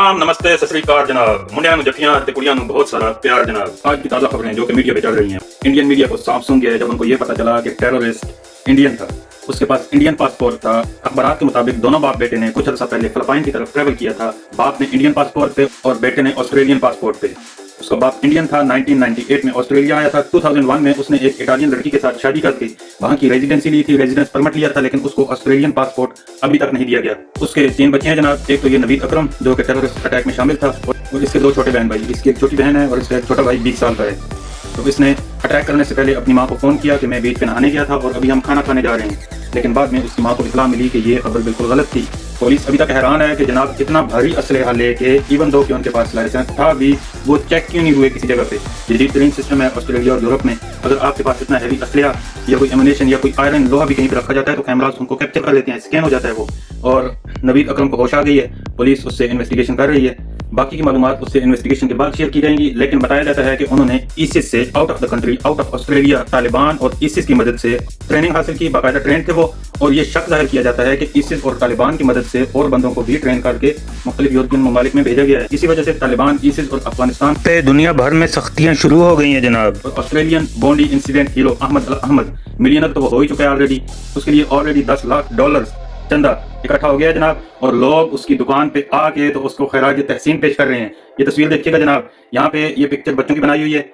सलाम नमस्ते सत श्री अकाल जनाब। मुंडियां नूं जट्टियां ते कुड़ियां नूं बहुत सारा प्यार जनाब। आज की ताज़ा खबरें जो कि मीडिया पे चल रही हैं। इंडियन मीडिया को सांप सूंघ गया जब उनको ये पता चला कि टेररिस्ट इंडियन था, उसके पास इंडियन पासपोर्ट था। अखबारात के मुताबिक दोनों बाप बेटे ने कुछ अर्सा पहले फिलिपाइन की तरफ ट्रैवल किया था। बाप ने इंडियन पासपोर्ट पे और बेटे ने ऑस्ट्रेलियन पासपोर्ट पे। उसका बाप इंडियन था, 1998 में ऑस्ट्रेलिया आया था। 2001 में उसने एक इटालियन लड़की के साथ शादी करके वहाँ की रेजिडेंसी ली थी, रेजिडेंस परमिट लिया था, लेकिन उसको ऑस्ट्रेलियन पासपोर्ट अभी तक नहीं दिया गया। उसके 3 बच्चे हैं जनाब। एक तो ये नवीद अकरम जो कि टेररिस्ट अटैक में शामिल था, और इसके 2 छोटे बहन भाई। इसकी एक छोटी बहन है और इसका एक छोटा भाई 20 साल का है। तो इसने अटैक करने से पहले अपनी माँ को फ़ोन किया कि मैं बीच पे नहाने गया था और अभी हम खाना खाने जा रहे हैं, लेकिन बाद में उसकी माँ को इत्तला मिली कि ये खबर बिल्कुल गलत थी। पुलिस अभी तक हैरान है कि जनाब इतना भारी असलहा लेके इवन दो कि उनके पास लाइसेंस था भी, वो चेक क्यों नहीं हुए किसी जगह पे। जदीद तरीन सिस्टम है ऑस्ट्रेलिया और यूरोप में। अगर आपके पास इतना हैवी असलहा या कोई एमुनेशन या कोई आयरन लोहा भी कहीं पर रखा जाता है तो कैमरास उनको कैप्चर कर लेते हैं, स्कैन हो जाता है वो। और नवीद अकरम को होश आ गई है, पुलिस उससे इन्वेस्टिगेशन कर रही है। बाकी की मालूमात उससे इन्वेस्टिगेशन के बाद शेयर की जाएंगी, लेकिन बताया जाता है कि उन्होंने ISIS से out of the country, out of Australia, Taliban और ISIS की मदद से ट्रेनिंग हासिल की। बाकायदा ट्रेन थे वो, और ये शक जाहिर किया जाता है कि ISIS और तालिबान की मदद से और बंदों को भी ट्रेन करके मुख्तलिफ यूरोपियन ममालिक में भेजा गया है। इसी वजह से तालिबान, ISIS और अफगानिस्तान पे दुनिया भर में सख्तियां शुरू हो गई हैं जनाब। और Australian Bondi incident hero Ahmed al Ahmed, millionaire तो वो हो ही चुका है ऑलरेडी। उसके लिए ऑलरेडी $10 लाख चंदा इकट्ठा हो गया है जनाब, और लोग उसकी दुकान पे आके तो उसको खैराज तहसीन पेश कर रहे हैं। ये तस्वीर देखिएगा जनाब, यहाँ पे ये पिक्चर बच्चों की बनाई हुई है।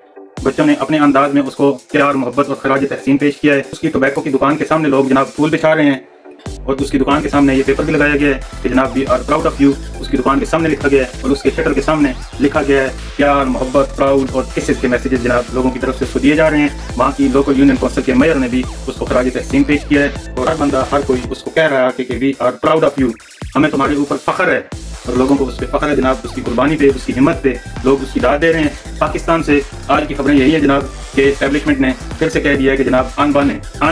बच्चों ने अपने अंदाज में उसको प्यार, मोहब्बत और खैराज तहसीन पेश किया है। उसकी टोबैको की दुकान के सामने लोग जनाब फूल बिछा रहे हैं, और उसकी दुकान के सामने ये पेपर भी लगाया गया है कि जनाब we are proud of you. उसकी दुकान के सामने लिखा गया है, और उसके शटर के सामने लिखा गया है प्यार, मोहब्बत, प्राउड और किस्सेस के मैसेजेस जनाब लोगों की तरफ से उसको दिए जा रहे हैं। वहाँ की लोकल यूनियन काउंसिल के मेयर ने भी उसको खराज तहसीन पेश किया है, और हर बंदा, हर कोई उसको कह रहा है कि we are proud of you, हमें तुम्हारे ऊपर फख्र है। और लोगों को उस पर फख्र है जनाब, उसकी कुर्बानी पे, उसकी हिम्मत पे लोग उसकी दाद दे रहे हैं। पाकिस्तान से आज की खबरें यही है जनाब कि एस्टैब्लिशमेंट ने फिर से कह दिया है कि जनाब आन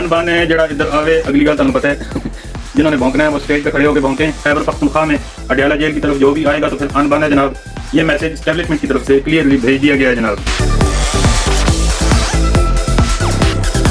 बाने जरा इधर आवे। अगली बात तुम पता है जिन्होंने भौंकना है वो स्टेज पे खड़े होकर भौंके। खैबर पख्तूनख्वा में अडियाला जेल की तरफ जो भी आएगा तो फिर आन बान है जनाब। ये मैसेज एस्टैब्लिशमेंट की तरफ से क्लियरली भेज दिया गया है जनाब।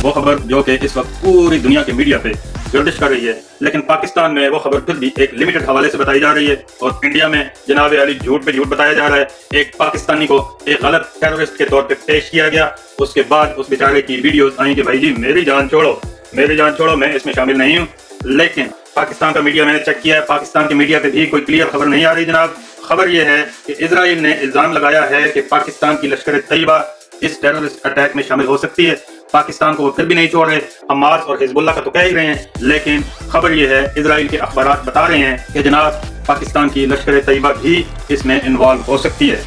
वो खबर जो कि इस वक्त पूरी दुनिया के मीडिया पे गर्दिश कर रही है, लेकिन पाकिस्तान में वो खबर फिर भी एक लिमिटेड हवाले से बताई जा रही है, और इंडिया में जनाब अली झूठ पे झूठ बताया जा रहा है। एक पाकिस्तानी को एक गलत टेररिस्ट के तौर पे पेश किया गया, उसके बाद उस बेचारे की वीडियोस आई कि भाई जी मेरी जान छोड़ो, मैं इसमें शामिल नहीं हूँ। लेकिन पाकिस्तान का मीडिया मैंने चेक किया है, पाकिस्तान के मीडिया पे भी कोई क्लियर खबर नहीं आ रही जनाब। खबर यह है कि इजराइल ने इल्जाम लगाया है कि पाकिस्तान की लश्कर तैयबा इस टेररिस्ट अटैक में शामिल हो सकती है। पाकिस्तान को वो फिर भी नहीं छोड़ रहे, हमास और हिजबुल्लाह का तो कह ही रहे हैं, लेकिन खबर यह है इजराइल के अखबारात बता रहे हैं कि जनाब पाकिस्तान की लश्कर तैयबा भी इसमें इन्वॉल्व हो सकती है।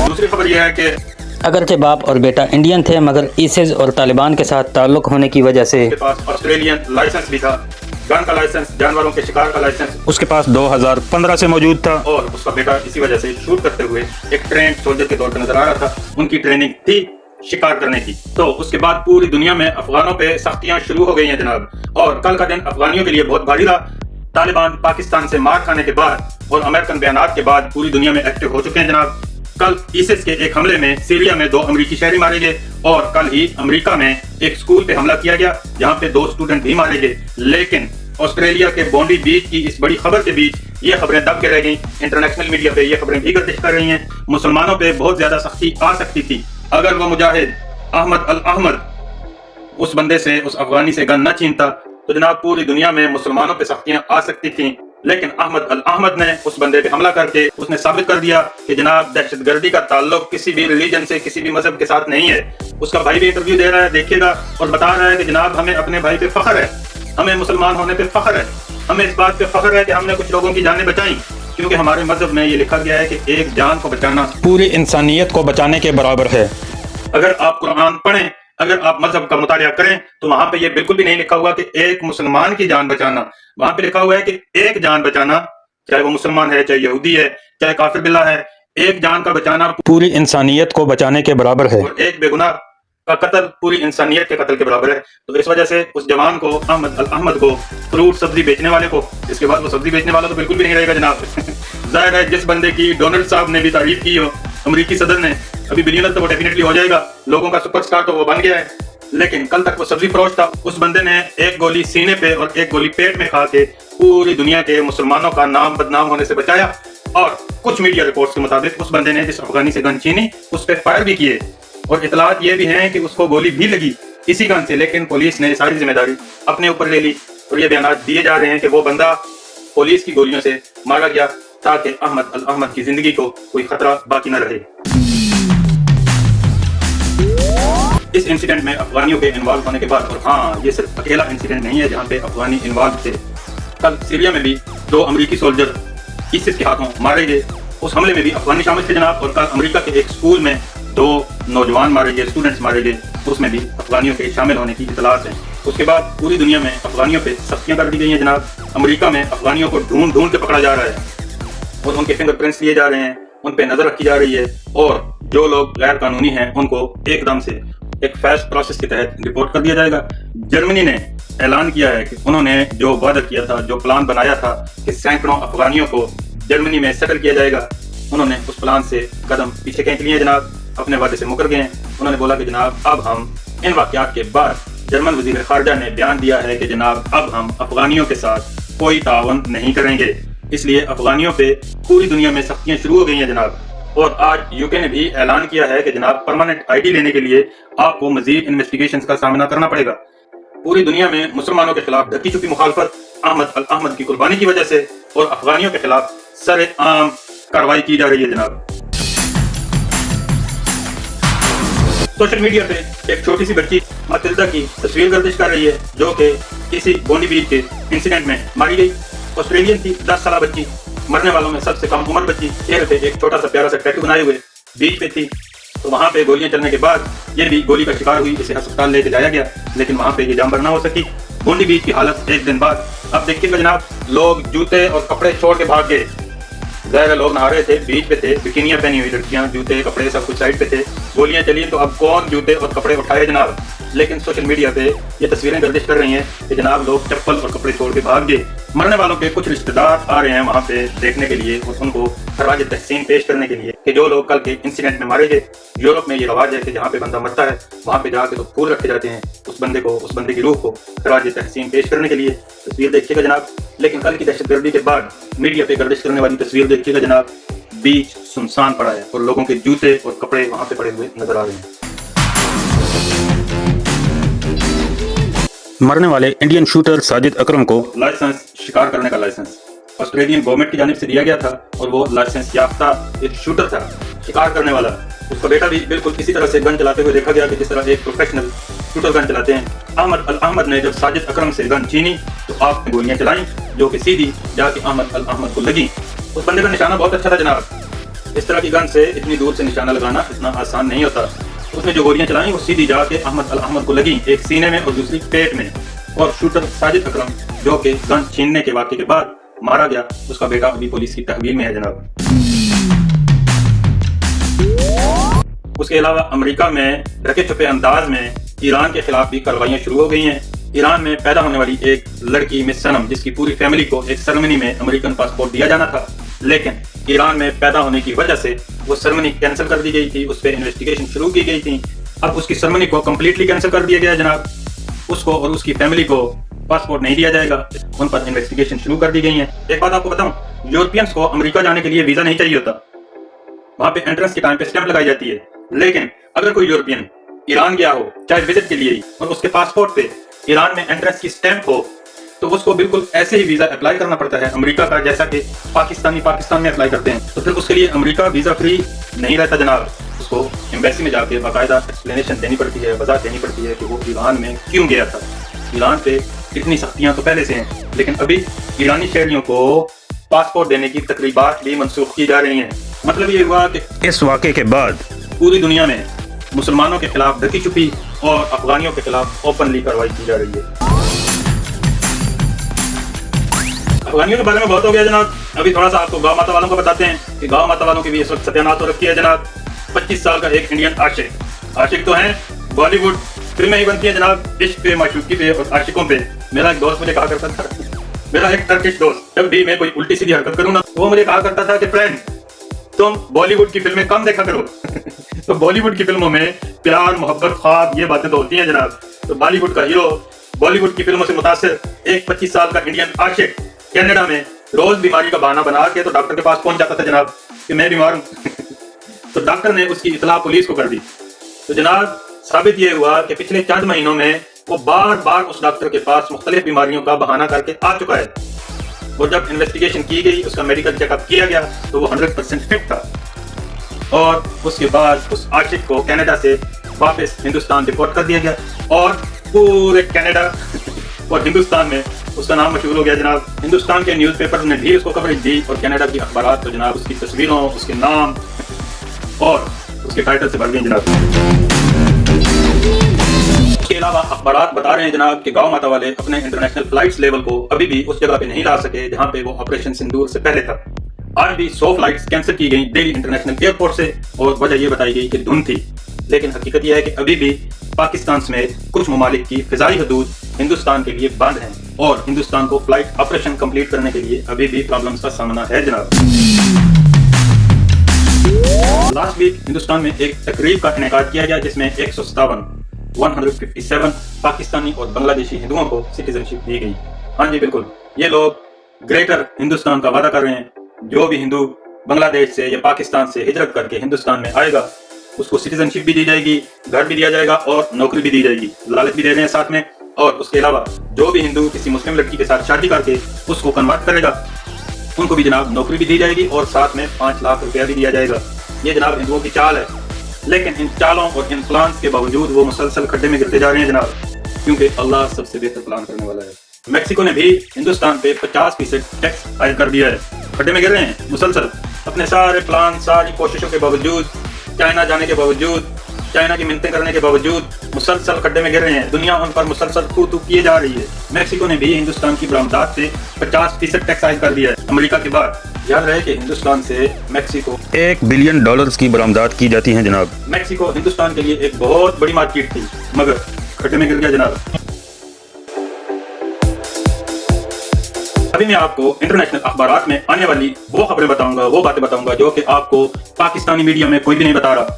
दूसरी खबर यह है कि अगरचे बाप और बेटा इंडियन थे, मगर ISIS और तालिबान के साथ ताल्लुक होने की वजह से उसके पास ऑस्ट्रेलियन लाइसेंस भी था, गन का लाइसेंस, जानवरों के शिकार का लाइसेंस उसके पास 2015 से मौजूद था, और उसका बेटा इसी वजह से शूट करते हुए एक ट्रेंड सोल्जर के तौर पर नजर आ रहा था। उनकी ट्रेनिंग थी शिकार करने की। तो उसके बाद पूरी दुनिया में अफगानों पे सख्तियां शुरू हो गई हैं जनाब, और कल का दिन अफगानियों के लिए बहुत भारी रहा। तालिबान पाकिस्तान से मार खाने के बाद और अमेरिकन बयानात के बाद पूरी दुनिया में एक्टिव हो चुके हैं जनाब। कल ISIS के एक हमले में सीरिया में 2 अमरीकी शहरी मारे गए, और कल ही अमेरिका में एक स्कूल पे हमला किया गया जहां पे 2 स्टूडेंट भी मारे गए। लेकिन ऑस्ट्रेलिया के बॉन्डी बीच की इस बड़ी खबर के बीच ये खबरें दब के रह गई। इंटरनेशनल मीडिया पे ये खबरें भी गर्दिश कर रही हैं। मुसलमानों पे बहुत ज्यादा सख्ती आ सकती थी अगर वो मुजाहिद अहमद अल अहमद उस बंदे से, उस अफगानी से गन न छीनता, तो जनाब पूरी दुनिया में मुसलमानों पे सख्तियां आ सकती थी। लेकिन अहमद अल अहमद ने उस बंदे पे हमला करके उसने साबित कर दिया कि जनाब दहशतगर्दी का ताल्लुक किसी भी रिलीजन से, किसी भी मजहब के साथ नहीं है। उसका भाई भी इंटरव्यू दे रहा है, देखिएगा, और बता रहा है कि जनाब हमें अपने भाई पे फख्र है, हमें मुसलमान होने पे फख्र है, हमें इस बात पे फख्र है कि हमने कुछ लोगों की जानें बचाई, क्योंकि हमारे मजहब में ये लिखा गया है कि एक जान को बचाना पूरी इंसानियत को बचाने के बराबर है। अगर आप कुरान पढ़ें, अगर आप मजहब का मुतालिया करें, तो वहां पे ये बिल्कुल भी नहीं लिखा हुआ कि एक मुसलमान की जान बचाना। वहां पे लिखा हुआ है कि एक जान बचाना, चाहे वो मुसलमान है, चाहे यहूदी है, चाहे काफिर बिल्ला है, एक जान का बचाना पूरी इंसानियत को बचाने के बराबर है, और एक बेगुनाह का कत्ल पूरी इंसानियत के कत्ल के बराबर है। तो इस वजह से उस जवान को, अहमद अल अहमद को, फ्रूट सब्जी बेचने वाले को, इसके बाद वो सब्जी बेचने वाला तो बिल्कुल भी नहीं रहेगा जनाब। जाहिर है जिस बंदे की डोनाल्ड साहब ने भी तारीफ की हो, अमेरिकी सदर ने, अभी बिलियनर तो वो डेफिनेटली हो जाएगा, लोगों का सुपरस्टार तो वो बन गया है। लेकिन कल तक वो सब्जी फरोश था। उस बंदे ने एक गोली सीने पे और एक गोली पेट में खा के पूरी दुनिया के मुसलमानों का नाम बदनाम होने से बचाया। और कुछ मीडिया रिपोर्ट्स के मुताबिक उस बंदे ने जिस अफगानी से गन छीनी उस पर फायर भी किए, और इतलात ये भी हैं कि उसको गोली भी लगी इसी गन से, लेकिन पुलिस ने सारी जिम्मेदारी अपने ऊपर ले ली। और ये बयान दिए जा रहे हैं कि वो बंदा पुलिस की गोलियों से मारा गया ताकि अहमद अल अहमद की जिंदगी को कोई खतरा बाकी न रहे। इस इंसिडेंट में अफगानियों के इन्वॉल्व होने के बाद, और हाँ ये सिर्फ अकेला इंसिडेंट नहीं है जहाँ पे अफगानी इन्वॉल्व थे, कल सीरिया में भी 2 अमेरिकी सोल्जर ISIS के हाथों मारे गए। उस हमले में भी अफगानी शामिल थे जनाब। और कल अमेरिका के एक स्कूल में 2 नौजवान मारे गए, स्टूडेंट्स मारे गए, उसमें भी अफगानियों के शामिल होने की इतलात है। उसके बाद पूरी दुनिया में अफगानियों पे सख्तियां कर दी गई हैं जनाब। अमेरिका में अफगानियों को ढूंढ ढूंढ के पकड़ा जा रहा है और उनके फिंगरप्रिंट्स लिए जा रहे हैं, उन पे नजर रखी जा रही है, और जो लोग गैर कानूनी हैं उनको एकदम से एक फास्ट प्रोसेस के तहत रिपोर्ट कर दिया जाएगा। जर्मनी ने ऐलान किया है कि उन्होंने जो वादा किया था, जो प्लान बनाया था कि सैकड़ों अफगानियों को जर्मनी में सेटल किया जाएगा, उन्होंने उस प्लान से कदम पीछे खींच लिए जनाब, अपने वादे से मुकर गए हैं। उन्होंने बोला कि जनाब अब हम इन वाकयात के बाद, जर्मन वजीर खारजा ने बयान दिया है कि जनाब अब हम अफगानियों के साथ कोई तावन नहीं करेंगे। इसलिए अफगानियों पे पूरी दुनिया में सख्तियां शुरू हो गई हैं जनाब। और आज यूके ने भी ऐलान किया है कि जनाब परमानेंट ID लेने के लिए आपको मजीद इन्वेस्टिगेशंस का सामना करना पड़ेगा। पूरी दुनिया में मुसलमानों के खिलाफ ढकी छुपी मुखालफत अहमद अल अहमद की कुर्बानी की वजह से और अफगानियों के खिलाफ सरेआम कार्रवाई की जा रही है जनाब। सोशल मीडिया पे एक छोटी सी बच्ची मतिल्दा की तस्वीर गर्दिश कर रही है, जो कि किसी बोनी बीच के इंसिडेंट में मारी गई। ऑस्ट्रेलियन थी, 10 साल बच्ची, मरने वालों में सबसे कम उम्र बच्ची, चेहरे पे एक छोटा सा प्यारा सा टैटू बनाए हुए बीच पे थी। तो वहां पे गोलियां चलने के बाद ये भी गोली का शिकार हुई, इसे अस्पताल लेके जाया गया, लेकिन वहां पे ये जान बरना हो सकी। बोनी बीच की हालत एक दिन बाद। अब देखिएगा जनाब, लोग जूते और कपड़े छोड़ के भाग गए। ज़ाहिर लोग नहा रहे थे, बीच पे थे, बिकिनियां पहनी हुई लड़कियां, जूते कपड़े सब कुछ साइड पे थे। गोलियां चली तो अब कौन जूते और कपड़े उठाए जनाब। लेकिन सोशल मीडिया पे ये तस्वीरें गर्दिश कर रही हैं कि जनाब लोग चप्पल और कपड़े छोड़ के भाग गए। मरने वालों के कुछ रिश्तेदार आ रहे हैं वहाँ पे देखने के लिए और उनको खराज तहसीन पेश करने के लिए कि जो लोग कल के इंसिडेंट में मारे गए। यूरोप में ये रवाज है कि जहाँ पे बंदा मरता है वहाँ पे जाके तो फूल रखे जाते हैं उस बंदे को, उस बंदे की रूह को खराज तहसीन पेश करने के लिए। तस्वीर देखिएगा जनाब। लेकिन कल की दहशतगर्दी के बाद मीडिया पे गर्दिश करने वाली तस्वीर देखिएगा जनाब, बीच सुनसान पड़ा है और लोगों के जूते और कपड़े वहाँ पे पड़े हुए नजर आ रहे हैं। मरने वाले इंडियन शूटर साजिद अकरम को लाइसेंस, शिकार करने का लाइसेंस ऑस्ट्रेलियन गवर्नमेंट की जानिब से दिया गया था और वो लाइसेंस याफ्ता एक शूटर था, शिकार करने वाला। उसका बेटा भी बिल्कुल इसी तरह से गन चलाते हुए देखा गया कि जिस तरह एक प्रोफेशनल शूटर गन चलाते हैं। अहमद अल अहमद ने जब साजिद अकरम से गन छीनी तो आप ने गोलियां चलाई जो कि सीधी जाके अहमद अल अहमद को लगी। उस बंदे का निशाना बहुत अच्छा था जनाब। इस तरह की गन से इतनी दूर से निशाना लगाना इतना आसान नहीं होता। उसने जो गोलियां चलाई वो सीधी जाके अहमद अल अहमद को लगी, एक सीने में और दूसरी पेट में। और शूटर साजिद अकरम जो कि गन छीनने के वाक़े के बाद मारा गया, उसका बेटा अभी पुलिस की तहवील में है जनाब। उसके अलावा अमेरिका में ढके छुपे अंदाज में ईरान के खिलाफ भी कार्रवाइयां शुरू हो गई हैं। ईरान में पैदा होने वाली एक लड़की मिस सनम, जिसकी पूरी फैमिली को एक सेरेमनी में अमेरिकन पासपोर्ट दिया जाना था, लेकिन ईरान में पैदा होने की वजह से वो सेरेमनी कैंसिल कर दी गई थी। उस पर इन्वेस्टिगेशन शुरू की गई थी। अब उसकी सेरेमनी को कम्प्लीटली कैंसिल कर दिया गया जनाब। उसको और उसकी फैमिली को पासपोर्ट नहीं दिया जाएगा। उन पर इन्वेस्टिगेशन शुरू कर दी गई है। एक बात आपको बताऊं, यूरोपियंस को अमेरिका जाने के लिए वीजा नहीं चाहिए होता। वहां पे एंट्रेंस के टाइम पे स्टैंप लगाई जाती है। लेकिन अगर कोई यूरोपियन ईरान गया हो, चाहे विजिट के लिए ही, और उसके पासपोर्ट पे ईरान में एंट्रेंस की स्टैंप हो, तो उसको बिल्कुल ऐसे ही वीजा अप्लाई करना पड़ता है अमेरिका का, जैसा कि पाकिस्तान में अप्लाई करते हैं। तो फिर उसके लिए अमेरिका वीजा फ्री नहीं रहता जनाब। उसको एम्बेसी में जाके बाकायदा एक्सप्लेनेशन देनी पड़ती है, वजह देनी पड़ती है कि वो ईरान में क्यों गया था। ईरान पे इतनी सख्तियां तो पहले से हैं, लेकिन अभी ईरानी शहरियों को पासपोर्ट देने की तकरीबात भी मनसूख की जा रही हैं। मतलब ये हुआ कि इस वाक़े के बाद पूरी दुनिया में मुसलमानों के खिलाफ ढकी छुपी और अफगानियों के खिलाफ ओपनली कार्रवाई की जा रही है। अफगानियों के बारे में बहुत हो गया जनाब। अभी थोड़ा सा आपको गाँव माता वालों को बताते हैं कि गाँव माता वालों की भी इस वक्त सत्यानाश हो रखी है जनाब। 25 साल का एक इंडियन आशिक तो है, बॉलीवुड फिल्में ही बनती है जनाब इश्क पे, माशूकी पे और आशिकों पे। मेरा एक दोस्त मुझे कहा करता था, मेरा एक टर्किश दोस्त, जब भी मैं कोई उल्टी सीधी हरकत करूँ ना, वो मुझे कहा करता था कि फ्रेंड तुम बॉलीवुड की फिल्में कम देखा करो। तो बॉलीवुड की फिल्मों में प्यार, मोहब्बत, ख्वाब, ये बातें तो होती हैं जनाब। तो बॉलीवुड का हीरो बॉलीवुड की फिल्मों से मुतासिर एक 25 साल का इंडियन आशिक कनाडा में रोज बीमारी का बहाना बना के तो डॉक्टर के पास पहुंच जाता था जनाब कि मैं बीमार हूँ। तो डॉक्टर ने उसकी इतला पुलिस को कर दी। तो जनाब साबित ये हुआ कि पिछले चंद महीनों में वो बार बार उस डॉक्टर के पास मुख्तलिफ बीमारियों का बहाना करके आ चुका है। और जब इन्वेस्टिगेशन की गई, उसका मेडिकल चेकअप किया गया तो वो 100% फिट था। और उसके बाद उस आशिक को कनाडा से वापस हिंदुस्तान डिपोर्ट कर दिया गया और पूरे कनाडा और हिंदुस्तान में उसका नाम मशहूर हो गया जनाब। हिंदुस्तान के न्यूज़पेपर्स ने भी उसको कवरेज दी और कनाडा की अखबारात तो जनाब उसकी तस्वीरों, उसके नाम और उसके टाइटल से भर गए जनाब। इसके अलावा अखबारात बता रहे हैं जनाब कि गांव माता वाले अपने इंटरनेशनल फ्लाइट्स लेवल को अभी भी उस जगह पे नहीं ला सके जहां पे वो ऑपरेशन सिंदूर से पहले था। आज भी 100 फ्लाइट्स कैंसिल की गई दिल्ली इंटरनेशनल एयरपोर्ट से और वजह ये बताई गई कि धुंध थी। लेकिन हकीकत यह है कि अभी भी पाकिस्तान समेत कुछ ममालिक की फिजाई हदूद हिंदुस्तान के लिए बंद हैं और हिंदुस्तान को फ्लाइट ऑपरेशन कंप्लीट करने के लिए अभी भी प्रॉब्लम्स का सामना है जनाब। लास्ट वीक हिंदुस्तान में एक तकरीब का इनेकाद किया गया जिसमें 157 पाकिस्तानी और बांग्लादेशी हिंदुओं को सिटीजनशिप दी गई। हाँ जी बिल्कुल, ये लोग ग्रेटर हिंदुस्तान का वादा कर रहे हैं। जो भी हिंदू बांग्लादेश से या पाकिस्तान से हिजरत करके हिंदुस्तान में आएगा उसको सिटीजनशिप भी दी जाएगी, घर भी दिया जाएगा और नौकरी भी दी जाएगी। लालच भी दे रहे हैं साथ में। और उसके अलावा जो भी हिंदू किसी मुस्लिम लड़की के साथ शादी करके उसको कन्वर्ट करेगा उनको भी जनाब नौकरी भी दी जाएगी और साथ में 5 लाख रुपया भी दिया जाएगा। ये जनाब हिंदुओं की चाल है। लेकिन इन चालों और इन प्लान्स के बावजूद वो मुसलसल खड्डे में गिरते जा रहे हैं जनाब, क्योंकि अल्लाह सबसे बेहतर प्लान करने वाला है। मेक्सिको ने भी हिंदुस्तान पे 50% टैक्स आयद कर दिया है। खड्डे में गिर रहे हैं मुसलसल अपने सारे प्लान, सारी कोशिशों के बावजूद, चाइना जाने के बावजूद, चाइना की मिन्नतें करने के बावजूद मुसलसल खड्डे में गिर रहे हैं। दुनिया उन पर मुसलसल तू किए जा रही है। मेक्सिको ने भी हिंदुस्तान की बरामदात से 50% टैक्स आयद कर दिया है अमेरिका के बाद। याद रहे कि हिंदुस्तान से मेक्सिको $1 बिलियन की बरामदात की जाती हैं जनाब। मेक्सिको हिंदुस्तान के लिए एक बहुत बड़ी मार्केट थी मगर खड्डे में गिर गया जनाब। अभी मैं आपको इंटरनेशनल अखबारात में आने वाली वो खबरें बताऊंगा, वो बातें बताऊंगा जो कि आपको पाकिस्तानी मीडिया में कोई भी नहीं बता रहा।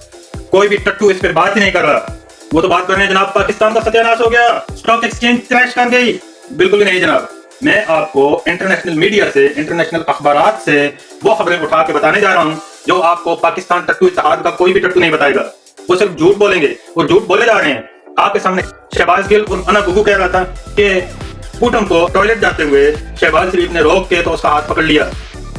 कोई भी टट्टू इस पर बात ही नहीं कर रहा। वो तो बात कर रहे हैं जनाब पाकिस्तान का सत्यानाश हो गया, स्टॉक एक्सचेंज क्रैश कर गई। बिल्कुल भी नहीं जनाब। मैं आपको इंटरनेशनल मीडिया से, इंटरनेशनल अखबारात से वो खबरें उठा के बताने जा रहा हूँ जो आपको पाकिस्तान टट्टू इत्तेहाद का कोई भी टट्टू नहीं बताएगा। वो सिर्फ झूठ बोलेंगे और झूठ बोले जा रहे हैं आपके सामने। शहबाज गिल और अना गुगू कह रहा था कि पुतिन को टॉयलेट जाते हुए शहबाज शरीफ ने रोक के तो उसका हाथ पकड़ लिया,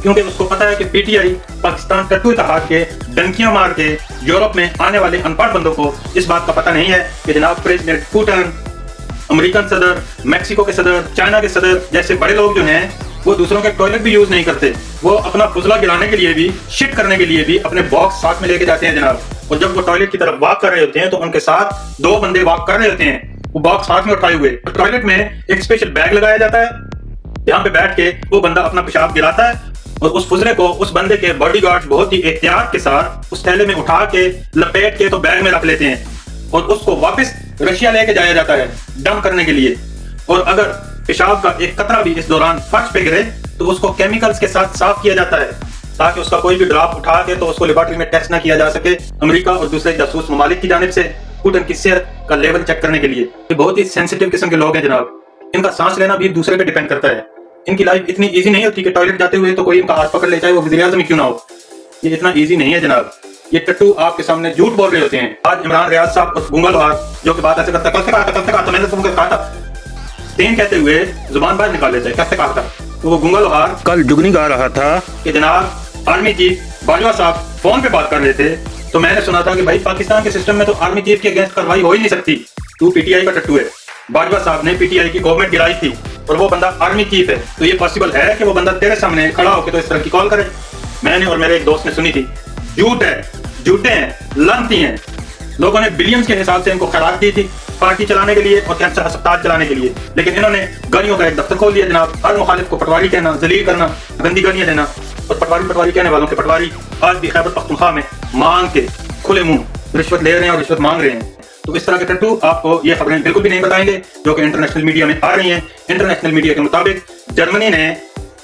क्योंकि उसको पता है कि पीटीआई पाकिस्तान टट्टू इत्तेहाद के डंकियां मार के यूरोप में आने वाले अनपढ़ बंदों को इस बात का पता नहीं है कि जनाब प्रेसिडेंट पुतिन, अमेरिकन सदर, मेक्सिको के सदर, चाइना के सदर जैसे बड़े लोग जो हैं वो दूसरों के टॉयलेट भी यूज नहीं करते। वो अपना फुजला गिराने के लिए भी, शिट करने के लिए भी अपने बॉक्स साथ में लेके जाते हैं जनाब। और जब वो टॉयलेट की तरफ वॉक कर रहे होते हैं तो उनके साथ 2 बंदे वॉक कर रहे होते हैं, वो बॉक्स हाथ में उठाए हुए। टॉयलेट में एक स्पेशल बैग लगाया जाता है, यहाँ पे बैठ के वो बंदा अपना पेशाब गिराता है और उस फुजले को उस बंदे के बॉडीगार्ड बहुत ही एहतियात के साथ उस थैले में उठा के लपेट के तो बैग में रख लेते हैं और उसको वापस रशिया लेके जाया जाता है डंप करने के लिए। और अगर पेशाब का एक कतरा भी इस दौरान फर्श पे गिरे तो उसको केमिकल्स के साथ साफ किया जाता है ताकि उसका कोई भी ड्रॉप उठा के तो उसको लेबोरेटरी में टेस्ट ना किया जा सके अमेरिका और दूसरे जासूस ममालिक की जानिब से पुतिन की सेहत का लेवल चेक करने के लिए। ये बहुत ही सेंसिटिव किस्म के लोग हैं जनाब। इनका सांस लेना भी दूसरे पे डिपेंड करता है। इनकी लाइफ इतनी इजी नहीं होती कि टॉयलेट जाते हुए तो कोई इनका हाथ पकड़ ले, चाहे वो वज़ीर-ए-आज़म ही क्यों ना हो। ये इतना इजी नहीं है जनाब। ये टट्टू आपके सामने झूठ बोल रहे होते हैं। आज इमरान रियाज साहब उस गूंगा लोहार जो कि बात ऐसे करता है, कब से कहा था मैंने तुमको कहा था, तेन कहते हुए जुबान बाहर निकाल लेते हैं, कैसे कहा था। तो वो गूंगा लोहार कल जुगनी गा रहा था कि जनाब आर्मी चीफ बाजवा साहब फोन पे बात कर रहे थे तो मैंने सुना था कि भाई पाकिस्तान के सिस्टम में तो आर्मी चीफ के अगेंस्ट कार्रवाई हो ही नहीं सकती। तू पीटीआई का टट्टू है। बाजवा साहब ने पीटीआई की गवर्नमेंट गिराई थी और वो बंदा आर्मी चीफ है, तो ये पॉसिबल है कि वो बंदा तेरे सामने खड़ा होकर तो इस तरह की कॉल करे। मैंने और मेरे एक दोस्त ने सुनी थी। झूठ है, झूठे हैं, लानती हैं। लोगों ने बिलियंस के हिसाब से इनको खैरात दी थी पार्टी चलाने के लिए और कैंसर अस्पताल चलाने के लिए, लेकिन इन्होंने गालियों का एक दफ्तर खोल दिया जनाब। हर मुखालिफ को पटवारी कहना, जलील करना, गंदी गालियां देना और पटवारी कहने वालों के पटवारी आज भी खैबर पख्तूनख्वा में मांग के खुले मुंह रिश्वत ले रहे हैं और रिश्वत मांग रहे हैं। तो इस तरह के टट्टू आपको ये खबरें बिल्कुल भी नहीं बताएंगे जो कि इंटरनेशनल मीडिया में आ रही हैं। इंटरनेशनल मीडिया के मुताबिक जर्मनी ने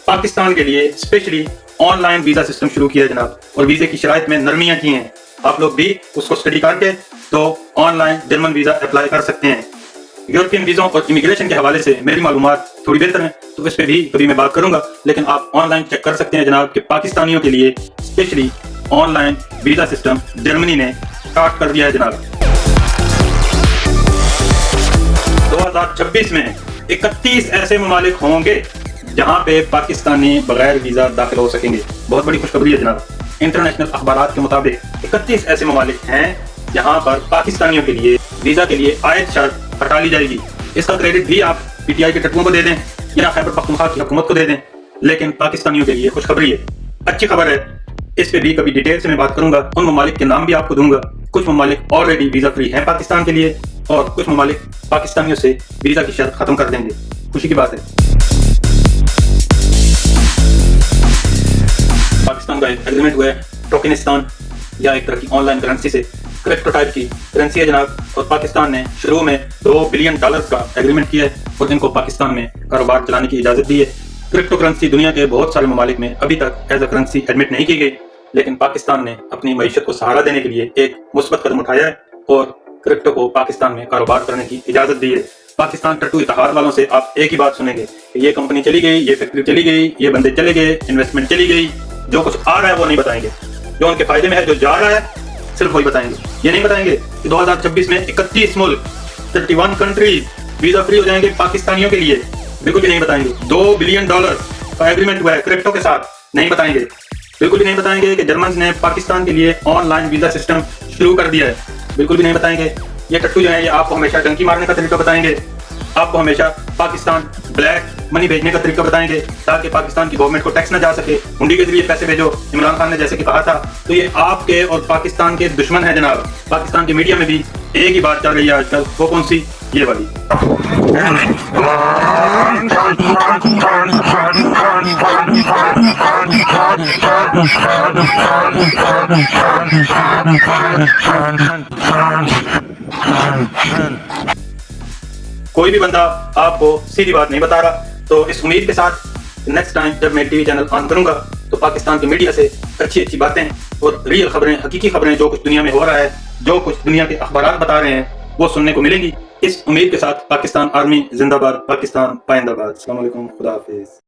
पाकिस्तान के लिए specially on line visa system شروع کیا ہے جناب، اور ویزے کی شرائط میں نرمیاں کی ہیں. آپ لوگ بھی اس کو اسٹڈی کر کے تو on line German visa apply کر سکتے ہیں. یورپین ویزوں اور امیگریشن کے حوالے سے میری معلومات تھوڑی بہتر ہیں تو اس پہ بھی کبھی میں بات کروں گا، لیکن آپ آن لائن چیک کر سکتے ہیں جناب کہ پاکستانیوں کے لیے specially online visa system Germany نے اسٹارٹ کر دیا ہے جناب. 2026 میں 31 ایسے ممالک ہوں گے جہاں پہ پاکستانی بغیر ویزا داخل ہو سکیں گے. بہت بڑی خوشخبری ہے جناب. انٹرنیشنل اخبارات کے مطابق 31 ایسے ممالک ہیں جہاں پر پاکستانیوں کے لیے ویزا کے لیے عائد شرط ہٹا لی جائے گی. اس کا کریڈٹ بھی آپ پی ٹی آئی کے ٹٹوؤں کو دے دیں یا خیبر پختونخوا کی حکومت کو دے دیں، لیکن پاکستانیوں کے لیے خوشخبری ہے، اچھی خبر ہے. اس پہ بھی کبھی ڈیٹیل سے میں بات کروں گا. ان ممالک کے نام بھی آپ کو دوں گا. کچھ ممالک آلریڈی ویزا فری ہیں پاکستان کے لیے، اور کچھ ممالک پاکستانیوں سے ویزا کی شرط ختم کر دیں گے. خوشی کی بات ہے. پاکستان کا ایک ایگریمنٹ ہوا ہے ٹوکنستان یا ایک طرح کی آن لائن کرنسی سے. کرپٹو ٹائپ کی کرنسی ہے جناب، اور پاکستان نے شروع میں $2 بلین کا ایگریمنٹ کیا ہے اور ان کو پاکستان میں کاروبار چلانے کی اجازت دی ہے. کرپٹو کرنسی دنیا کے بہت سارے ممالک میں ابھی تک ایز اے کرنسی ایڈمٹ نہیں کی گئی، لیکن پاکستان نے اپنی معیشت کو سہارا دینے کے لیے ایک مثبت قدم اٹھایا ہے اور کرپٹو کو پاکستان میں کاروبار کرنے کی اجازت دی ہے. پاکستان ٹٹو اتحاد والوں سے آپ ایک ہی بات سنیں گے کہ یہ کمپنی چلی گئی، یہ فیکٹری چلی گئی، یہ بندے چلے گئے، انویسٹمنٹ چلی گئی. جو کچھ آ رہا ہے وہ نہیں بتائیں گے، جو ان کے فائدے میں ہے جو جا رہا ہے صرف وہی بتائیں گے. یہ نہیں بتائیں گے کہ 2026 میں 31 ملک 31 کنٹریز ویزا فری ہو جائیں گے پاکستانیوں کے لیے. بالکل بھی نہیں بتائیں گے. $2 بلین کا ایگریمنٹ ہوا ہے کرپٹو کے ساتھ، نہیں بتائیں گے. بالکل بھی نہیں بتائیں گے کہ جرمنز نے پاکستان کے لیے آن لائن ویزا سسٹم شروع کر دیا ہے. بالکل بھی نہیں بتائیں گے. یہ ٹٹو جو ہیں یہ آپ کو ہمیشہ ڈنکی مارنے کا طریقہ بتائیں گے، آپ کو ہمیشہ پاکستان بلیک منی بھیجنے کا طریقہ بتائیں گے تاکہ پاکستان کی گورنمنٹ کو ٹیکس نہ جا سکے. ہنڈی کے ذریعے پیسے بھیجو، عمران خان نے جیسے کہ کہا تھا. تو یہ آپ کے اور پاکستان کے دشمن ہیں جناب. پاکستان کے میڈیا میں بھی ایک ہی بات چل رہی ہے آج کل، وہ کون سی؟ یہ والی. کوئی بھی بندہ آپ کو سیدھی بات نہیں بتا رہا. تو اس امید کے ساتھ نیکسٹ ٹائم جب میں ٹی وی چینل آن کروں گا تو پاکستان کی میڈیا سے اچھی اچھی باتیں اور ریئل خبریں، حقیقی خبریں، جو کچھ دنیا میں ہو رہا ہے، جو کچھ دنیا کے اخبارات بتا رہے ہیں وہ سننے کو ملیں گی. اس امید کے ساتھ پاکستان آرمی زندہ باد، پاکستان پائندہ باد. السلام علیکم، خدا حافظ.